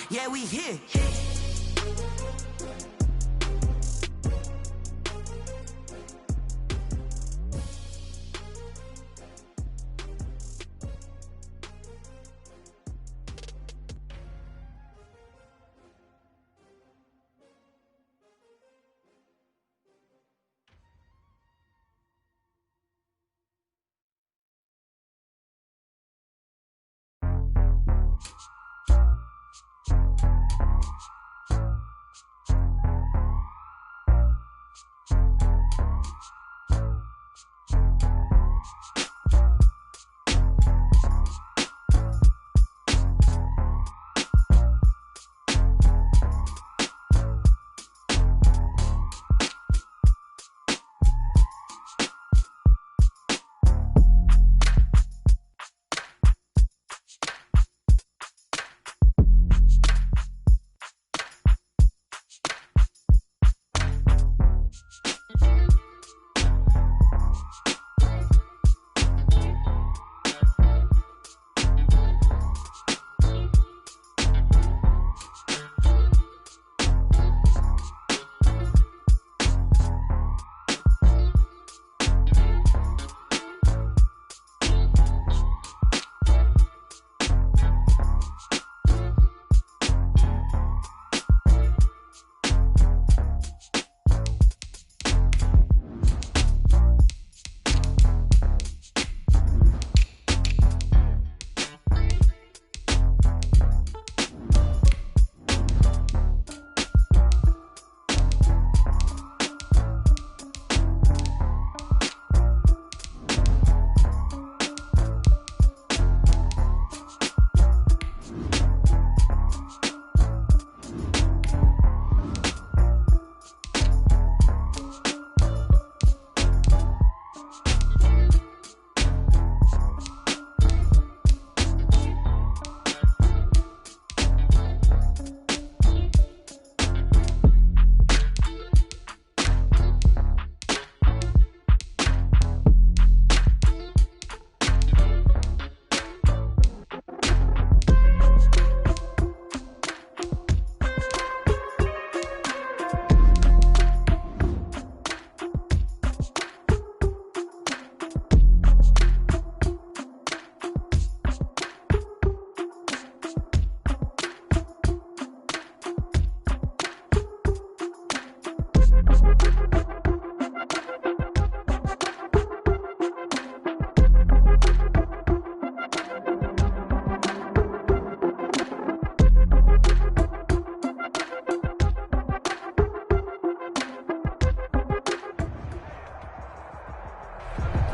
Yeah, we here.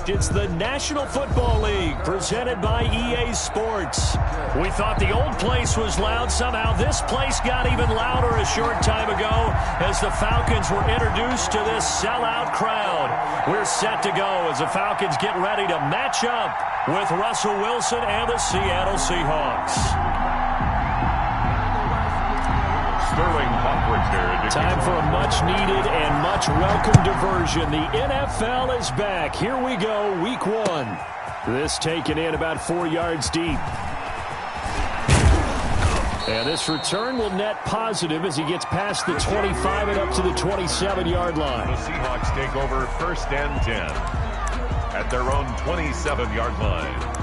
It's the National Football League presented by EA Sports. We thought the old place was loud. Somehow this place got even louder a short time ago as the Falcons were introduced to this sellout crowd. We're set to go as the Falcons get ready to match up with Russell Wilson and the Seattle Seahawks. Time for a much-needed and much-welcome diversion. The NFL is back. Here we go, Week 1. This taken in about 4 yards deep. And this return will net positive as he gets past the 25 and up to the 27-yard line. The Seahawks take over 1st and 10 at their own 27-yard line.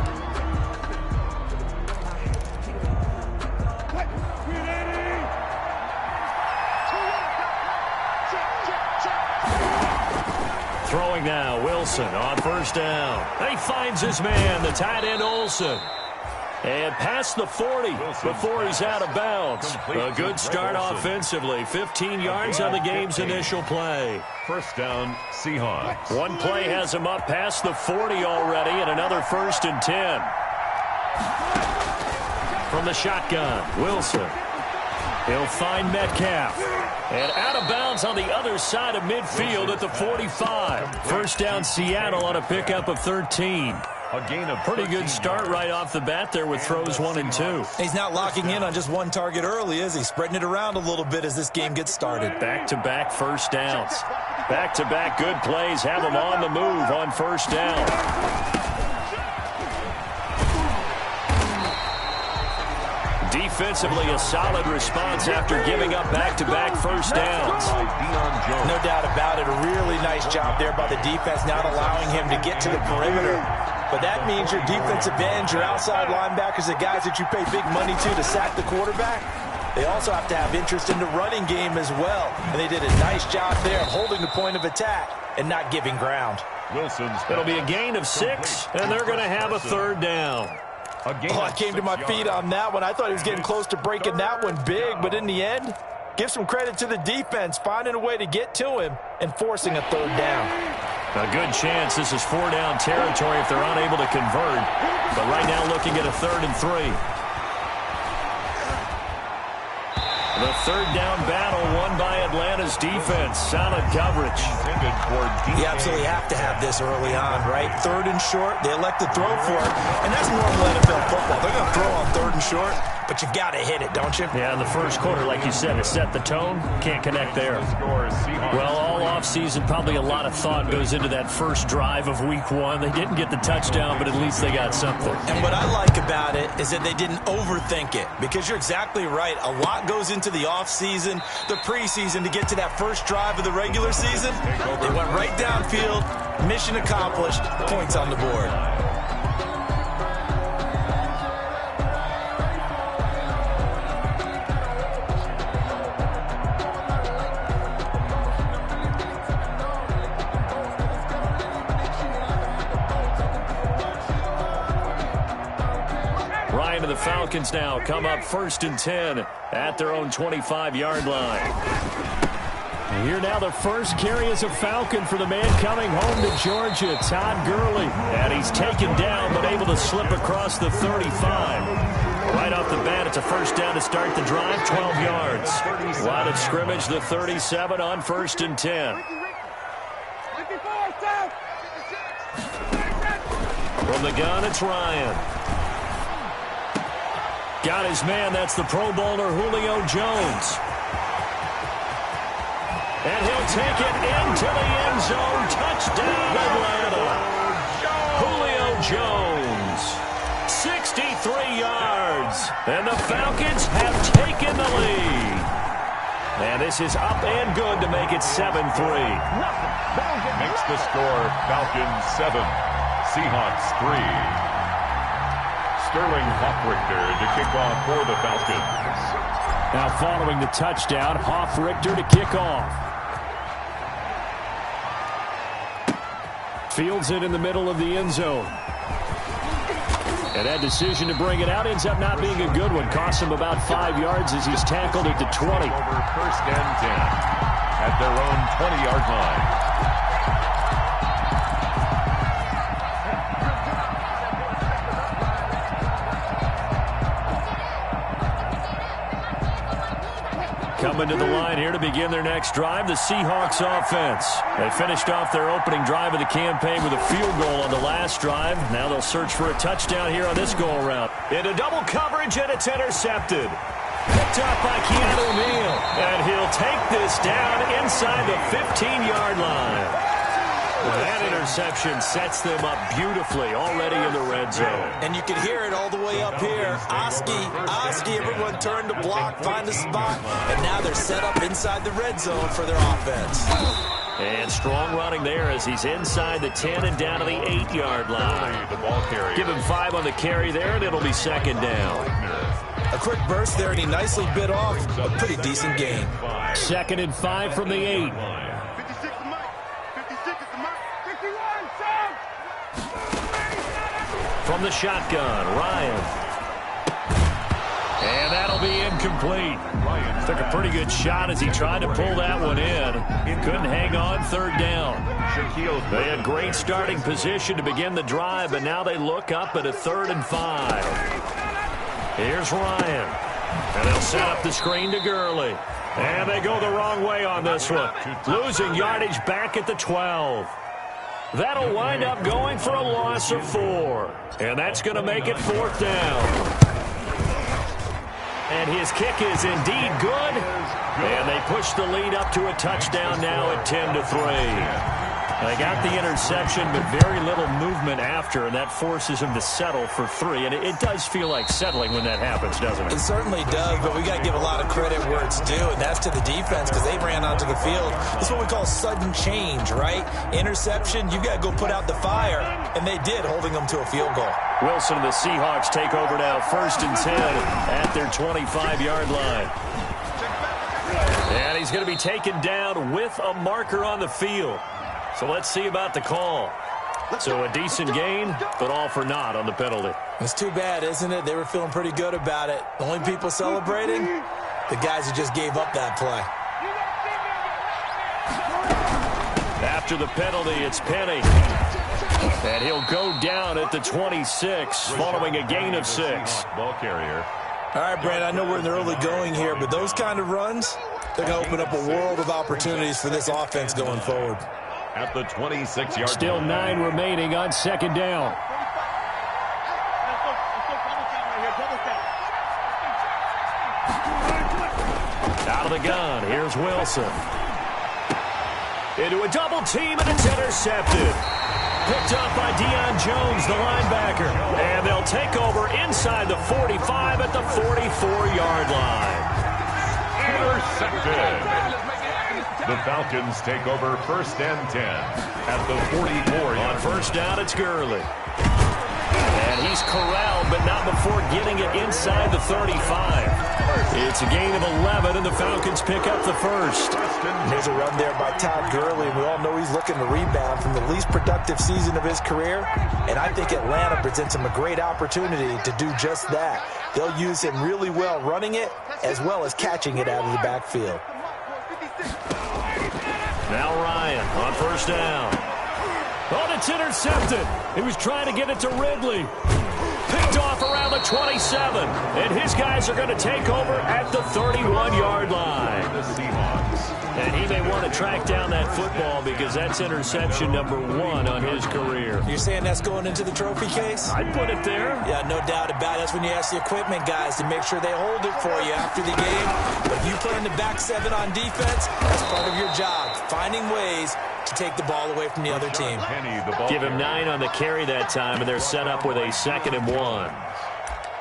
Throwing now, Wilson on 1st down. He finds his man, the tight end Olsen. And past the 40 before he's out of bounds. A good start offensively. 15 yards on the game's initial play. 1st down, Seahawks. One play has him up past the 40 already, and another 1st and 10. From the shotgun, Wilson. He'll find Metcalf. And out of bounds on the other side of midfield at the 45. 1st down, Seattle on a pickup of 13. A gain of pretty good start right off the bat there with throws 1 and 2. He's not locking in on just one target early, is he? Spreading it around a little bit as this game gets started. Back-to-back 1st downs. Back-to-back good plays have him on the move on 1st down. defensively, a solid response after giving up back-to-back first downs. No doubt about it. A really nice job there by the defense, not allowing him to get to the perimeter. But that means your defensive ends, your outside linebackers, the guys that you pay big money to sack the quarterback, they also have to have interest in the running game as well. And they did a nice job there of holding the point of attack and not giving ground. It'll be a gain of 6, and they're going to have a third down. Oh, I came to my feet on that one. I thought he was getting close to breaking that one big, but in the end, give some credit to the defense, finding a way to get to him and forcing a third down. A good chance this is 4-down territory if they're unable to convert, but right now looking at a 3rd and 3. The third down battle won by Atlanta's defense. Solid coverage. You absolutely have to have this early on, right? 3rd and short, they elect to throw for it. And that's normal NFL football. They're going to throw on 3rd and short, but you've got to hit it, don't you? Yeah, in the first quarter, like you said, to set the tone, can't connect there. Well, all offseason, probably a lot of thought goes into that first drive of week 1. They didn't get the touchdown, but at least they got something. And what I like about it is that they didn't overthink it, because you're exactly right. A lot goes into the offseason, the preseason to get to that first drive of the regular season. They went right downfield, mission accomplished, points on the board. Ryan and the Falcons now come up 1st and 10 at their own 25-yard line. And here now the first carry is a Falcon for the man coming home to Georgia, Todd Gurley. And he's taken down but able to slip across the 35. Right off the bat, it's a first down to start the drive, 12 yards. Line of scrimmage, the 37 on 1st and 10. From the gun, it's Ryan. Got his man, that's the Pro Bowler Julio Jones. And he'll take it into the end zone. Touchdown, Atlanta. Julio Jones, 63 yards. And the Falcons have taken the lead. And this is up and good to make it 7-3. Makes the score Falcons 7, Seahawks 3. Sterling Hoffrichter to kick off for the Falcons. Now following the touchdown, Hoffrichter to kick off. Fields it in the middle of the end zone. And that decision to bring it out ends up not being a good one. Costs him about 5 yards as he's tackled at the 20. Over 1st and 10 at their own 20-yard line. Coming to the line here to begin their next drive, the Seahawks offense. They finished off their opening drive of the campaign with a field goal on the last drive. Now they'll search for a touchdown here on this go-around. Into double coverage, and it's intercepted. Picked up by Keanu Neal. And he'll take this down inside the 15-yard line. That interception sets them up beautifully already in the red zone. And you can hear it all the way up here. Oski, everyone turned to block, find a spot, and now they're set up inside the red zone for their offense. And strong running there as he's inside the 10 and down to the 8-yard line. The ball carrier. Give him 5 on the carry there, and it'll be 2nd down. A quick burst there, and he nicely bit off a pretty decent gain. 2nd and 5 from the 8. From the shotgun, Ryan. And that'll be incomplete. Took a pretty good shot as he tried to pull that one in. Couldn't hang on, 3rd down. They had great starting position to begin the drive, but now they look up at a 3rd and 5. Here's Ryan. And they'll set up the screen to Gurley. And they go the wrong way on this one. Losing yardage back at the 12. That'll wind up going for a loss of 4. And that's going to make it 4th down. And his kick is indeed good. And they push the lead up to a touchdown now at 10-3. They got the interception, but very little movement after, and that forces him to settle for 3. And it does feel like settling when that happens, doesn't it? It certainly does, but we got to give a lot of credit where it's due, and that's to the defense because they ran onto the field. It's what we call sudden change, right? Interception, you got to go put out the fire, and they did, holding them to a field goal. Wilson and the Seahawks take over now, 1st and 10 at their 25-yard line. And he's going to be taken down with a marker on the field. So let's see about the call. So a decent gain, but all for naught on the penalty. It's too bad, isn't it? They were feeling pretty good about it. The only people celebrating, the guys who just gave up that play. After the penalty, it's Penny. And he'll go down at the 26, following a gain of 6. Ball carrier. All right, Brad, I know we're in the early going here, but those kind of runs, they're going to open up a world of opportunities for this offense going forward. At the 26-yard Still line. 9 remaining on 2nd down. Out of the gun, here's Wilson. Into a double team, and it's intercepted. Picked up by Deion Jones, the linebacker. And they'll take over inside the 45 at the 44-yard line. Intercepted. The Falcons take over 1st and 10 at the 44-yard line. On 1st down, it's Gurley. And he's corralled, but not before getting it inside the 35. It's a gain of 11, and the Falcons pick up the 1st. There's a run there by Todd Gurley. We all know he's looking to rebound from the least productive season of his career, and I think Atlanta presents him a great opportunity to do just that. They'll use him really well running it as well as catching it out of the backfield. Now Ryan on 1st down. Oh, it's intercepted. He was trying to get it to Ridley. Picked off around the 27. And his guys are going to take over at the 31-yard line. The Seahawks. And he may want to track down that football because that's interception number 1 on his career. You're saying that's going into the trophy case? I'd put it there. Yeah, no doubt about it. That's when you ask the equipment guys to make sure they hold it for you after the game. But if you play in the back 7 on defense, that's part of your job, finding ways to take the ball away from the other team. Give him 9 on the carry that time, and they're set up with a 2nd and 1.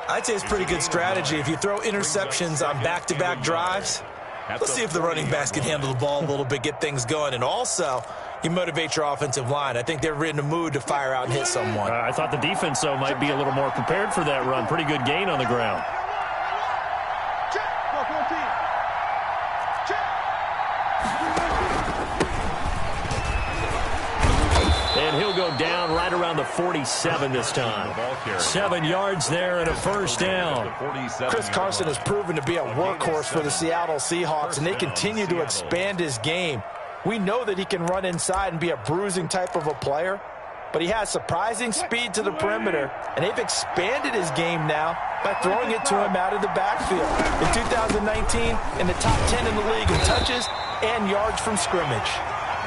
I'd say it's pretty good strategy. If you throw interceptions on back-to-back drives, let's see if the running backs can handle the ball a little bit, get things going. And also, you motivate your offensive line. I think they're in the mood to fire out and hit someone. I thought the defense, though, might be a little more prepared for that run. Pretty good gain on the ground. And he'll go down right around the 47 this time. 7 yards there and a 1st down. Chris Carson has proven to be a workhorse for the Seattle Seahawks, and they continue to expand his game. We know that he can run inside and be a bruising type of a player, but he has surprising speed to the perimeter, and they've expanded his game now by throwing it to him out of the backfield. In 2019, in the top 10 in the league in touches and yards from scrimmage.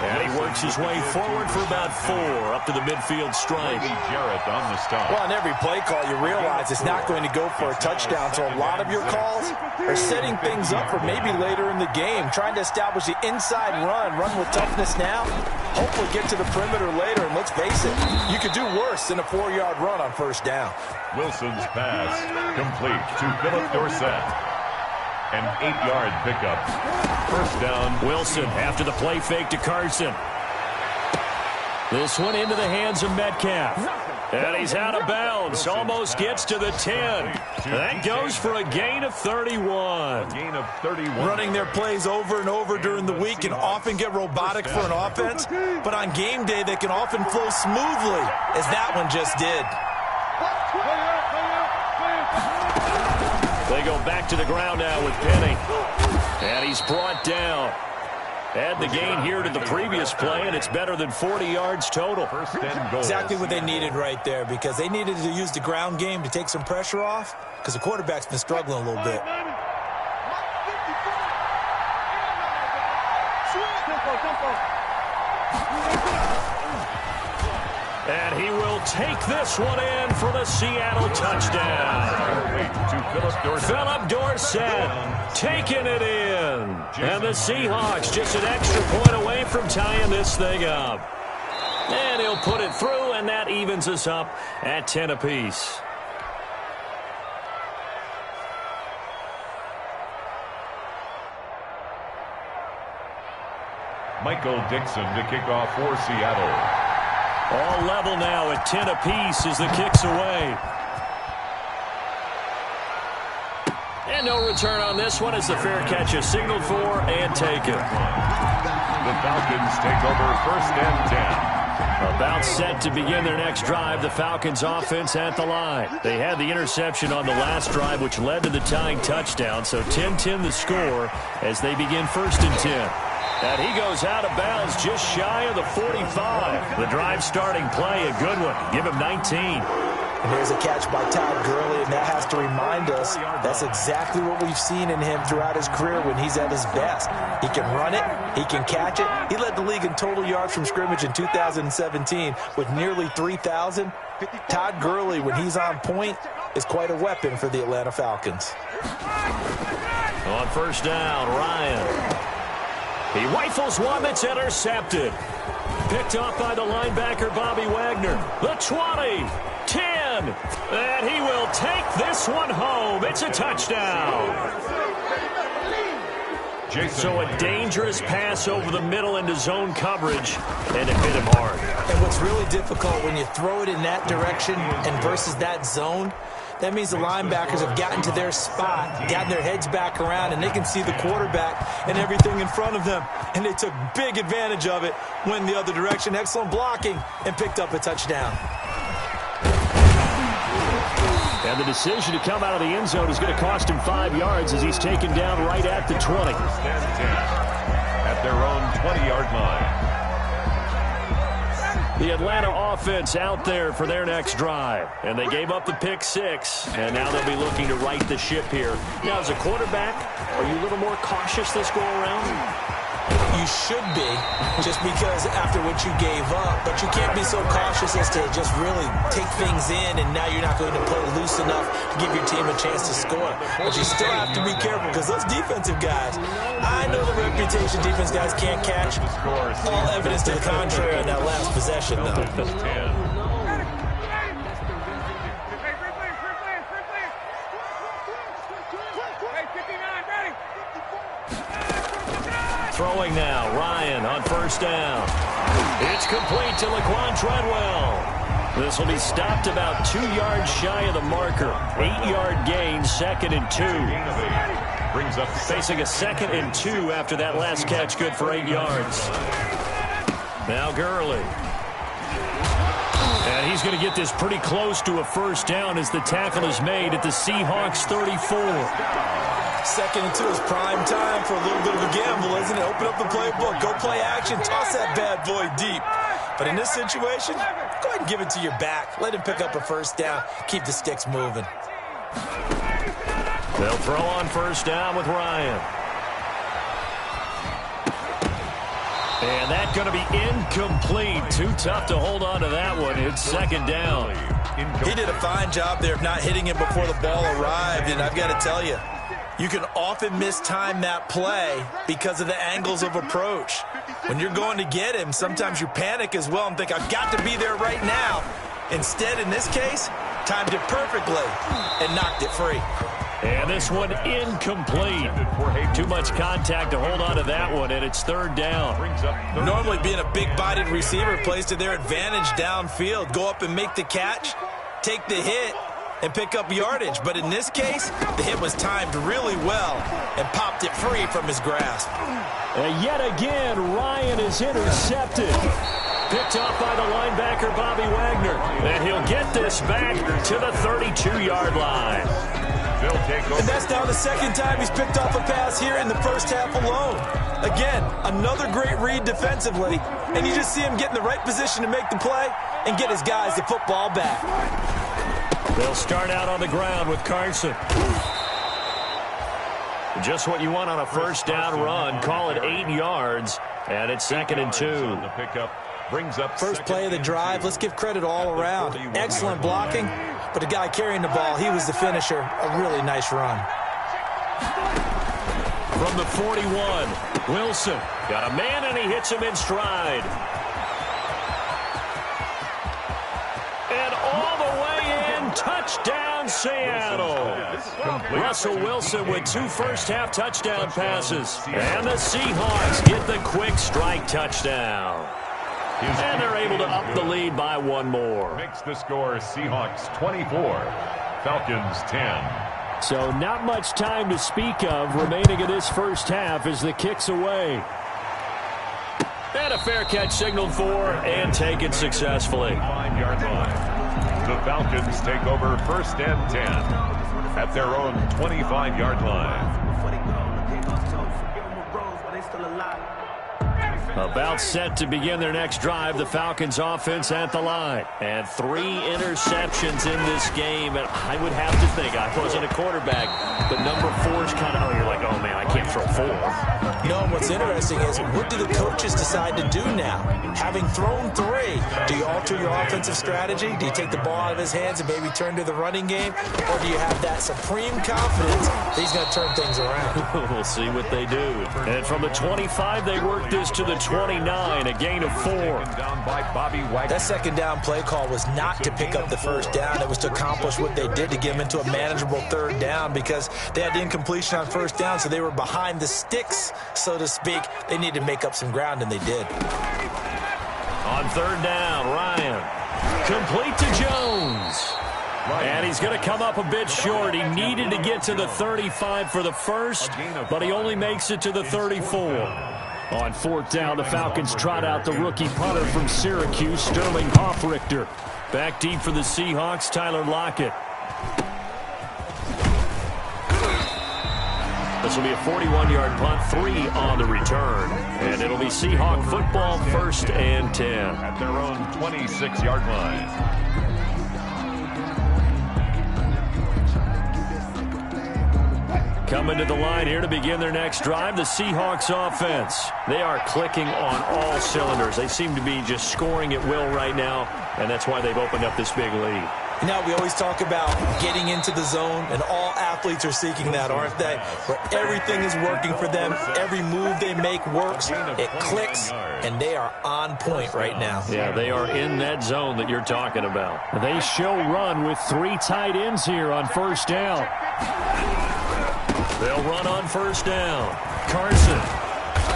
And he works his way forward for about 4 up to the midfield stripe. ViperG0at's on the stop. Well, on every play call, you realize it's not going to go for a touchdown, so a lot of your calls are setting things up for maybe later in the game, trying to establish the inside run with toughness now, hopefully get to the perimeter later, and let's face it, you could do worse than a 4-yard run on 1st down. Wilson's pass complete to Philip Dorsett. An 8-yard pickup. 1st down. Wilson after the play fake to Carson. This one into the hands of Metcalf. And he's out of bounds. Almost gets to the 10. That goes for a gain of 31. A gain of 31. Running their plays over and over during the week can often get robotic for an offense, but on game day they can often flow smoothly, as that one just did. They go back to the ground now with Penny. And he's brought down. Add the gain here to the previous play, and it's better than 40 yards total. 1st and goal. Exactly what they needed right there, because they needed to use the ground game to take some pressure off, because the quarterback's been struggling a little bit. And he will take this one in for the Seattle touchdown. Philip Dorsett taking it in. And the Seahawks just an extra point away from tying this thing up. And he'll put it through, and that evens us up at 10 apiece. Michael Dixon to kick off for Seattle. All level now at 10 apiece as the kick's away. And no return on this one as the fair catch is signaled for and taken. The Falcons take over 1st and 10. About set to begin their next drive, the Falcons offense at the line. They had the interception on the last drive, which led to the tying touchdown. So 10-10 the score as they begin 1st and 10. And he goes out of bounds just shy of the 45. The drive starting play, a good one. Give him 19. And here's a catch by Todd Gurley, and that has to remind us that's exactly what we've seen in him throughout his career when he's at his best. He can run it. He can catch it. He led the league in total yards from scrimmage in 2017 with nearly 3,000. Todd Gurley, when he's on point, is quite a weapon for the Atlanta Falcons. On 1st down, Ryan. He rifles one that's intercepted. Picked off by the linebacker, Bobby Wagner. The 20, 10, and he will take this one home. It's a touchdown. So a dangerous pass over the middle into zone coverage, and it hit him hard. And what's really difficult when you throw it in that direction and versus that zone, that means the linebackers have gotten to their spot, gotten their heads back around, and they can see the quarterback and everything in front of them. And they took big advantage of it, went the other direction, excellent blocking, and picked up a touchdown. And the decision to come out of the end zone is going to cost him 5 yards as he's taken down right at the 20. 1st and 10 at their own 20-yard line. The Atlanta offense out there for their next drive. And they gave up the pick 6, and now they'll be looking to right the ship here. Now, as a quarterback, are you a little more cautious this go-around? You should be, just because after what you gave up. But you can't be so cautious as to just really take things in, and now you're not going to play loose enough to give your team a chance to score. But you still have to be careful because those defensive guys, I know the reputation defense guys can't catch. All evidence to the contrary on that last possession, though. Throwing now, Ryan on 1st down. It's complete to Laquan Treadwell. This will be stopped about 2 yards shy of the marker. 8-yard gain, 2nd and 2. Brings up facing a 2nd and 2 after that last catch, good for 8 yards. Now Gurley. And he's going to get this pretty close to a 1st down as the tackle is made at the Seahawks 34. 2nd and 2 is prime time for a little bit of a gamble, isn't it? Open up the playbook, go play action, toss that bad boy deep. But in this situation, go ahead and give it to your back. Let him pick up a 1st down, keep the sticks moving. They'll throw on 1st down with Ryan. And that's going to be incomplete. Too tough to hold on to that one. It's 2nd down. He did a fine job there of not hitting it before the ball arrived, and I've got to tell you, you can often mistime that play because of the angles of approach. When you're going to get him, sometimes you panic as well and think, I've got to be there right now. Instead, in this case, timed it perfectly and knocked it free. And this one incomplete. Too much contact to hold on to that one, and it's 3rd down. Normally being a big-bodied receiver plays to their advantage downfield. Go up and make the catch, take the hit, and pick up yardage. But in this case, the hit was timed really well and popped it free from his grasp. And yet again, Ryan is intercepted. Picked off by the linebacker, Bobby Wagner. And he'll get this back to the 32-yard line. And that's now the 2nd time he's picked off a pass here in the 1st half alone. Again, another great read defensively. And you just see him get in the right position to make the play and get his guys the football back. They'll start out on the ground with Carson. Just what you want on a 1st down run. Call it 8 yards, and it's 2nd and 2. The pickup brings up first play of the drive. Let's give credit all around. Excellent blocking, but the guy carrying the ball, he was the finisher. A really nice run. From the 41, Wilson got a man, and he hits him in stride. Touchdown, Seattle. Russell Wilson with 2 first-half touchdown passes. And the Seahawks get the quick strike touchdown. And they're able to up the lead by 1 more. Makes the score Seahawks 24, Falcons 10. So not much time to speak of remaining in this first half as the kick's away. And a fair catch signaled for and taken successfully. 5-yard line. The Falcons take over 1st and 10 at their own 25-yard line. About set to begin their next drive, the Falcons offense at the line. And 3 interceptions in this game. And I would have to think, I wasn't a quarterback, but number 4 is kind of, you're like, oh man, I can't throw 4. No, what's interesting is, what do the coaches decide to do now? Having thrown 3, do you alter your offensive strategy? Do you take the ball out of his hands and maybe turn to the running game? Or do you have that supreme confidence that he's going to turn things around? We'll see what they do. And from the 25, they work this to the 29, a gain of 4. That second down play call was not to pick up the first down. It was to accomplish what they did to get them into a manageable 3rd down because they had incompletion on 1st down, so they were behind the sticks, so to speak. They needed to make up some ground, and they did. On 3rd down, Ryan. Complete to Jones. And he's going to come up a bit short. He needed to get to the 35 for the first, but he only makes it to the 34. On 4th down, the Falcons trot out the rookie punter from Syracuse, Sterling Hoffrichter. Back deep for the Seahawks, Tyler Lockett. This will be a 41-yard punt, 3 on the return. And it'll be Seahawk football, 1st and 10. At their own 26-yard line. Coming to the line here to begin their next drive, the Seahawks offense. They are clicking on all cylinders. They seem to be just scoring at will right now, and that's why they've opened up this big lead. You know, we always talk about getting into the zone, and all athletes are seeking that, aren't they? Where everything is working for them, every move they make works, it clicks, and they are on point right now. Yeah, they are in that zone that you're talking about. They show run with 3 tight ends here on 1st down. They'll run on 1st down. Carson.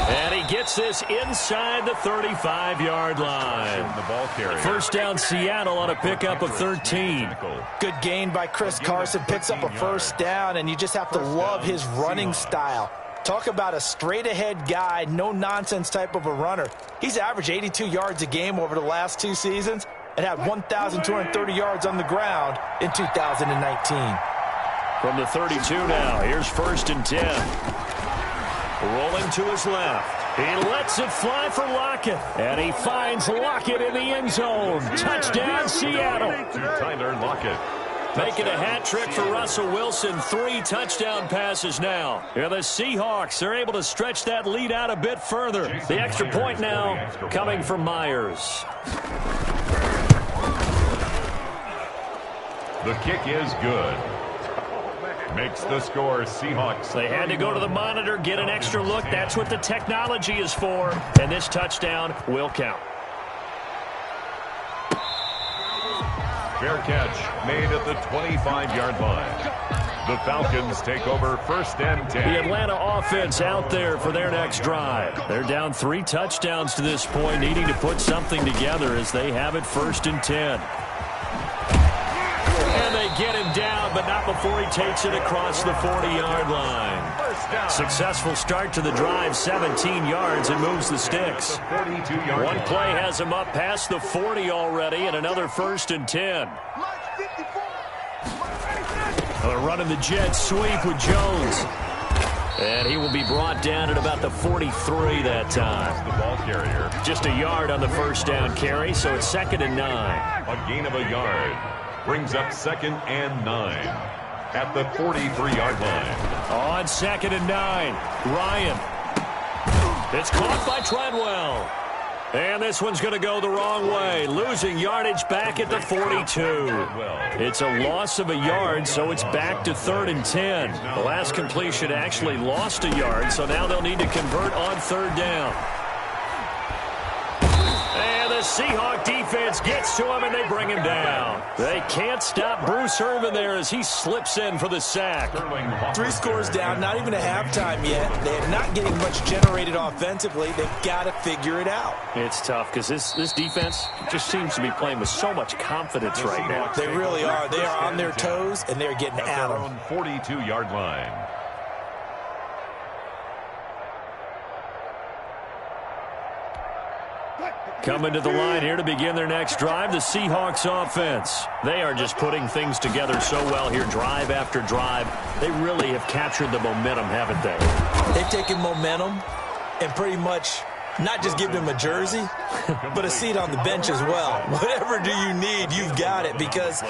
And he gets this inside the 35-yard line. The ball carrier. 1st down, Seattle on a pickup of 13. Good gain by Chris Carson. Picks up a 1st down, and you just have to love his running style. Talk about a straight-ahead guy, no-nonsense type of a runner. He's averaged 82 yards a game over the last 2 seasons and had 1,230 yards on the ground in 2019. From the 32 now, here's 1st and 10. Rolling to his left. He lets it fly for Lockett. And he finds Lockett in the end zone. Touchdown, Seattle. To Tyler Lockett. Making a hat trick for Russell Wilson. 3 touchdown passes now. And the Seahawks are able to stretch that lead out a bit further. The extra point now coming from Myers. The kick is good. Makes the score Seahawks. They had to go to the monitor, get an extra look. That's what the technology is for. And this touchdown will count. Fair catch made at the 25-yard line. The Falcons take over 1st and 10. The Atlanta offense out there for their next drive. They're down 3 touchdowns to this point, needing to put something together as they have it 1st and 10. And they get him down, but not before he takes it across the 40-yard line. Successful start to the drive, 17 yards, and moves the sticks. One play has him up past the 40 already, and another 1st and 10. They're running the jet sweep with Jones. And he will be brought down at about the 43 that time. The ball carrier. Just a yard on the 1st down carry, so it's 2nd and 9. A gain of a yard. Brings up 2nd and 9 at the 43-yard line. On 2nd and 9, Ryan. It's caught by Treadwell. And this one's going to go the wrong way, losing yardage back at the 42. It's a loss of a yard, so it's back to 3rd and 10. The last completion actually lost a yard, so now they'll need to convert on 3rd down. And the Seahawk defense gets to him, and they bring him down. They can't stop Bruce Irvin there as he slips in for the sack. 3 scores down, not even a halftime yet. They're not getting much generated offensively. They've got to figure it out. It's tough because this defense just seems to be playing with so much confidence right now. They really are. They are on their toes, and they're getting at them. 42-yard line. Coming to the line here to begin their next drive, the Seahawks offense. They are just putting things together so well here, drive after drive. They really have captured the momentum, haven't they? They've taken momentum and pretty much not just given him a jersey, but a seat on the bench as well. Whatever do you need, you've got it, because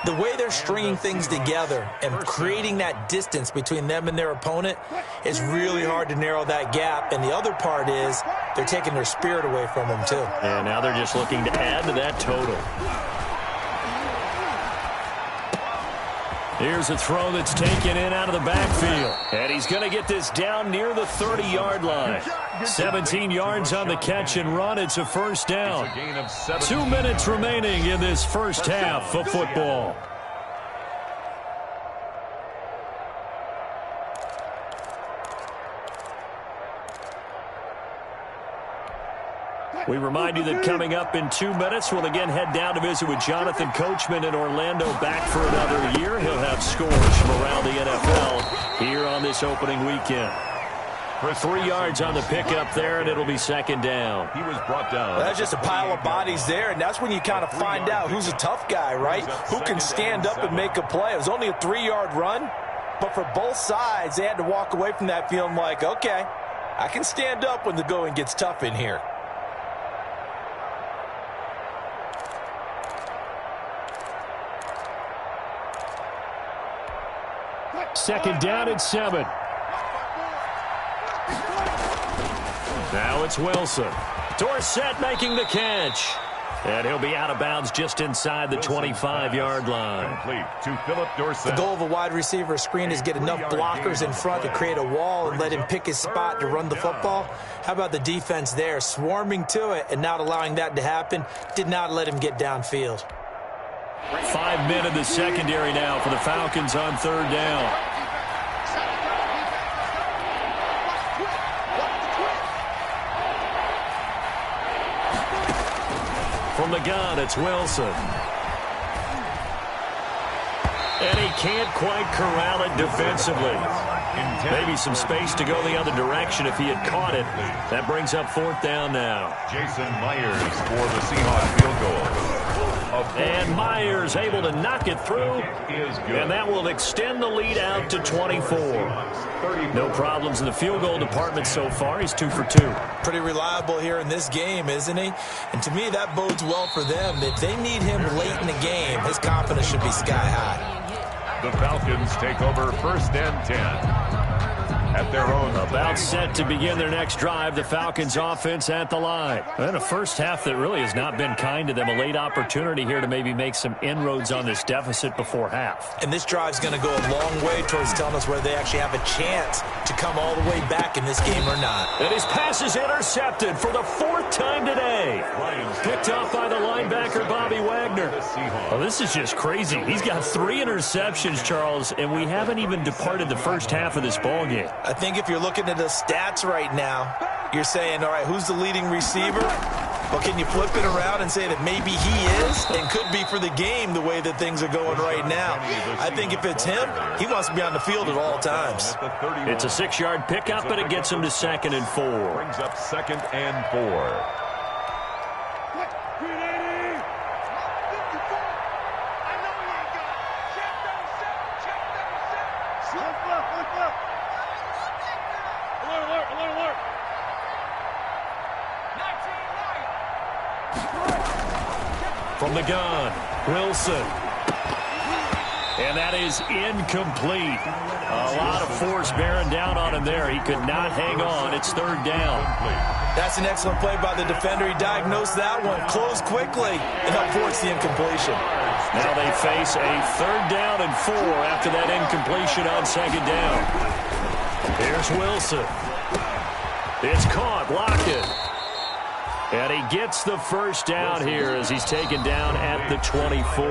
the way they're stringing things together and creating that distance between them and their opponent is really hard to narrow that gap. And the other part is they're taking their spirit away from them, too. And now they're just looking to add to that total. Here's a throw that's taken in out of the backfield. And he's going to get this down near the 30-yard line. 17 yards on the catch and run. It's a first down. 2 minutes remaining in this first half of football. We remind you that coming up in 2 minutes, we'll again head down to visit with Jonathan Coachman in Orlando, back for another year. He'll have scores from around the NFL here on this opening weekend. 3 yards on the pickup there, and it'll be second down. He was brought down. That's just a pile of bodies there, and that's when you kind of find out who's a tough guy, right? Who can stand up and make a play. It was only a 3-yard run, but for both sides, they had to walk away from that feeling like, okay, I can stand up when the going gets tough in here. Second down and 7. Now it's Wilson. Dorsett making the catch. And he'll be out of bounds just inside the 25-yard line. Complete to Philip Dorsett. The goal of a wide receiver screen is get enough blockers in front to create a wall and let him pick his spot to run the football. How about the defense there, swarming to it and not allowing that to happen? Did not let him get downfield. 5 men in the secondary now for the Falcons on third down. From the gun, it's Wilson. And he can't quite corral it defensively. Maybe some space to go the other direction if he had caught it. That brings up fourth down now. Jason Myers for the Seahawks field goal. And Myers able to knock it through, and that will extend the lead out to 24. No problems in the field goal department so far. He's 2 for 2. Pretty reliable here in this game, isn't he? And to me, that bodes well for them. If they need him late in the game, his confidence should be sky high. The Falcons take over first and 10. At their own. About set to begin their next drive, the Falcons offense at the line. And a first half that really has not been kind to them. A late opportunity here to maybe make some inroads on this deficit before half. And this drive's going to go a long way towards telling us whether they actually have a chance to come all the way back in this game or not. And his pass is intercepted for the 4th time today. Picked off by the linebacker, Bobby Wagner. Oh, this is just crazy. He's got 3 interceptions, Charles, and we haven't even departed the first half of this ballgame. I think if you're looking at the stats right now, you're saying, all right, who's the leading receiver? Well, can you flip it around and say that maybe he is and could be for the game the way that things are going right now? I think if it's him, he wants to be on the field at all times. It's a 6-yard pickup, but it gets him to 2nd and 4. Brings up 2nd and 4. From the gun, Wilson. And that is incomplete. A lot of force bearing down on him there. He could not hang on. It's 3rd down. That's an excellent play by the defender. He diagnosed that one, closed quickly, and helped force the incompletion. Now they face a 3rd down and 4 after that incompletion on 2nd down. Here's Wilson. It's caught. Lockett. And he gets the first down here as he's taken down at the 24.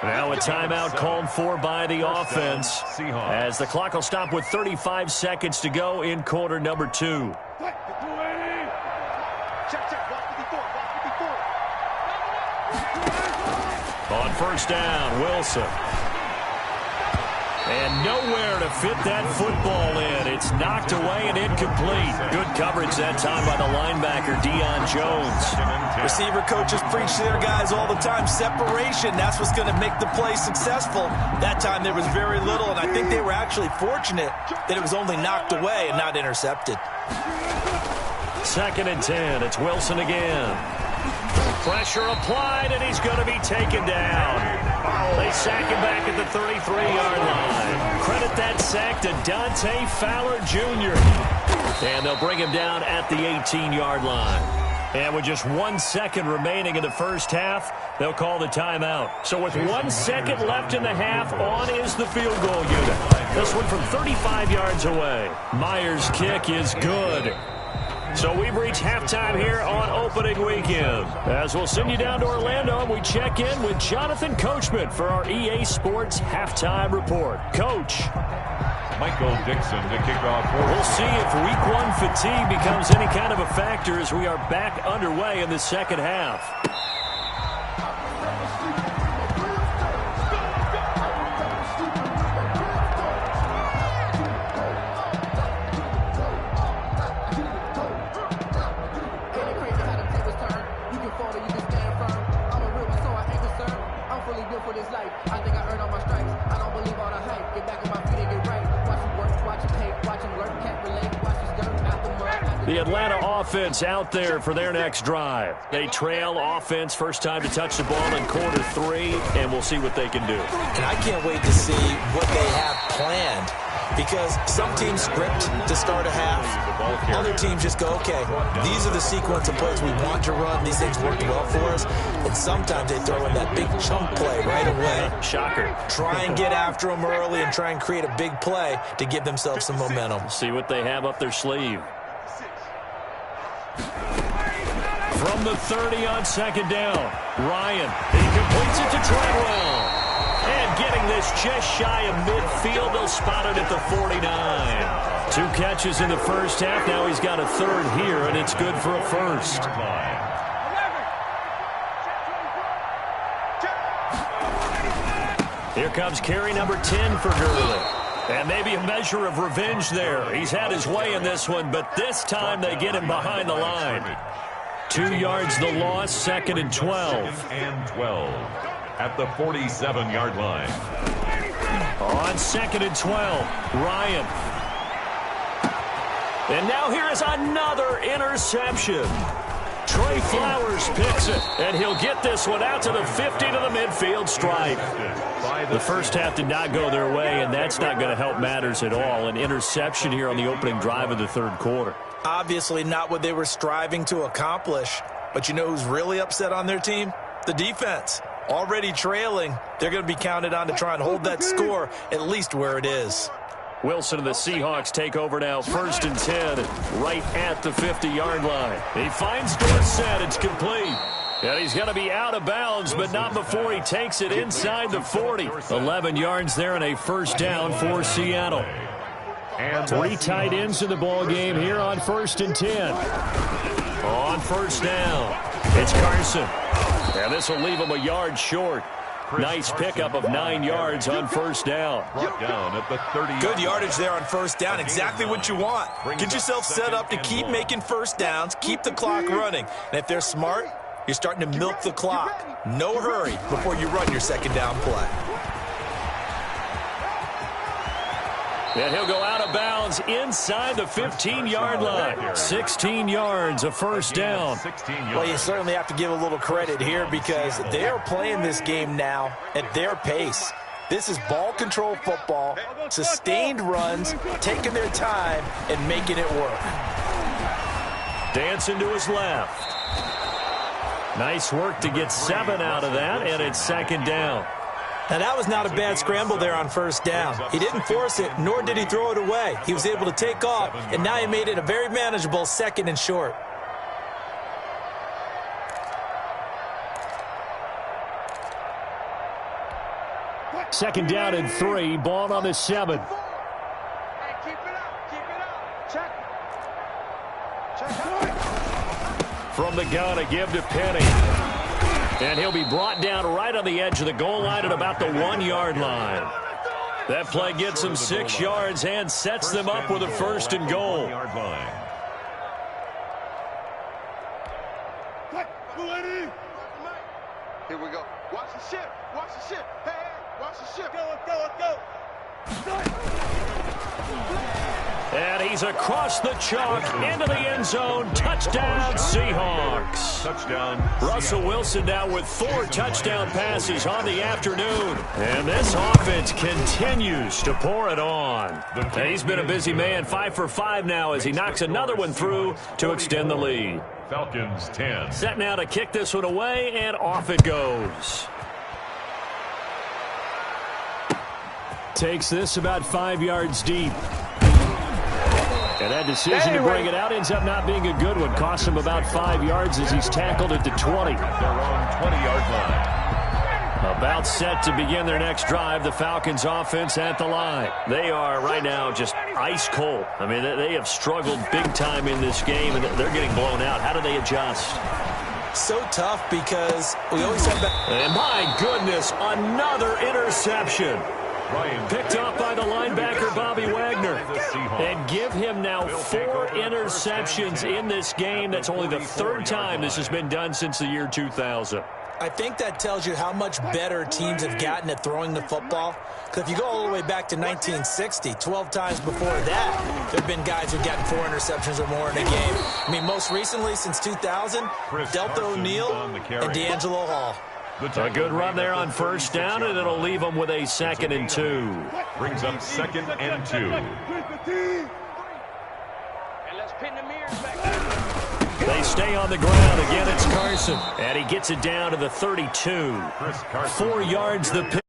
Now a timeout called for by the offense as the clock will stop with 35 seconds to go in quarter number 2. On first down, Wilson. And nowhere to fit that football in. It's knocked away and incomplete. Good coverage that time by the linebacker, Deion Jones. Receiver coaches preach to their guys all the time. Separation, that's what's going to make the play successful. That time there was very little, and I think they were actually fortunate that it was only knocked away and not intercepted. 2nd and 10. It's Wilson again. Pressure applied, and he's going to be taken down. They sack him back at the 33-yard line. Credit that sack to Dante Fowler Jr. And they'll bring him down at the 18-yard line. And with just 1 second remaining in the first half, they'll call the timeout. So with 1 second left in the half, on is the field goal unit. This one from 35 yards away. Myers' kick is good. So we've reached halftime here on opening weekend. As we'll send you down to Orlando, we check in with Jonathan Coachman for our EA Sports Halftime Report. Coach. Michael Dixon to kick off. We'll see if week 1 fatigue becomes any kind of a factor as we are back underway in the second half. The Atlanta offense out there for their next drive. They trail offense, first time to touch the ball in quarter 3, and we'll see what they can do. And I can't wait to see what they have planned, because some teams script to start a half. Other teams just go, okay, these are the sequence of plays we want to run. These things worked well for us. And sometimes they throw in that big chunk play right away. Shocker. Try and get after them early and try and create a big play to give themselves some momentum. See what they have up their sleeve. From the 30 on second down, Ryan, he completes it to Treadwell. And getting this just shy of midfield, they'll spot it at the 49. 2 catches in the first half, now he's got a third here, and it's good for a first. Here comes carry number 10 for Gurley. And maybe a measure of revenge there. He's had his way in this one, but this time they get him behind the line. 2 yards the loss, 2nd and 12. 2nd and 12 at the 47-yard line. On 2nd and 12, Ryan. And now here is another interception. Trey Flowers picks it, and he'll get this one out to the 50 to the midfield stripe. The first half did not go their way, and that's not going to help matters at all. An interception here on the opening drive of the third quarter. Obviously not what they were striving to accomplish. But you know who's really upset on their team? The defense. Already trailing, they're going to be counted on to try and hold that score at least where it is. Wilson and the Seahawks take over now, 1st and 10, right at the 50-yard line. He finds Dorsett. It's complete. And he's going to be out of bounds, but not before he takes it inside the 40. 11 yards there and a first down for Seattle. 3 tight ends in the ball game here on 1st and 10. On first down, it's Carson. And this will leave him a yard short. Nice pickup of 9 yards on first down. Down at the 30. Good yardage there on first down. Exactly what you want. Get yourself set up to keep making first downs, keep the clock running. And if they're smart, you're starting to milk the clock. No hurry before you run your second down play. And he'll go out of bounds inside the 15-yard line. 16 yards, a first down. Well, you certainly have to give a little credit here because they are playing this game now at their pace. This is ball control football, sustained runs, taking their time and making it work. Dancing to his left. Nice work to get 7 out of that, and it's second down. Now, that was not a bad scramble there on first down. He didn't force it, nor did he throw it away. He was able to take off, and now he made it a very manageable 2nd and short. second down and 3. Ball on the 7. Hey, keep it up. Keep it up. Check. From the gun, a give to Penny. And he'll be brought down right on the edge of the goal line at about the 1-yard line. That play gets them 6 yards and sets them up with a first and goal. Here we go. Watch the ship. Watch the ship. Hey, watch the ship. Go. And he's across the chalk into the end zone. Touchdown, Seahawks. Touchdown. Russell Wilson now with 4 touchdown passes on the afternoon. And this offense continues to pour it on. He's been a busy man, 5 for 5 now as he knocks another one through to extend the lead. Falcons 10. Set now to kick this one away, and off it goes. Takes this about 5 yards deep. And that decision to bring it out ends up not being a good one. Costs him about 5 yards as he's tackled at the 20. Their own 20-yard line. About set to begin their next drive, the Falcons offense at the line. They are right now just ice cold. I mean, they have struggled big time in this game, and they're getting blown out. How do they adjust? So tough because we always have that. And my goodness, another interception. Picked off by the linebacker, Bobby Wagner. And give him now 4 interceptions in this game. That's only the 3rd time this has been done since the year 2000. I think that tells you how much better teams have gotten at throwing the football. Because if you go all the way back to 1960, 12 times before that, there have been guys who've gotten 4 interceptions or more in a game. I mean, most recently, since 2000, Delta O'Neal and D'Angelo Hall. A good run there on first down, and it'll leave them with a 2nd and 2. Brings up 2nd and 2. And let's pin the mirrors back. They stay on the ground. Again, it's Carson. And he gets it down to the 32. 4 4 yards the pick.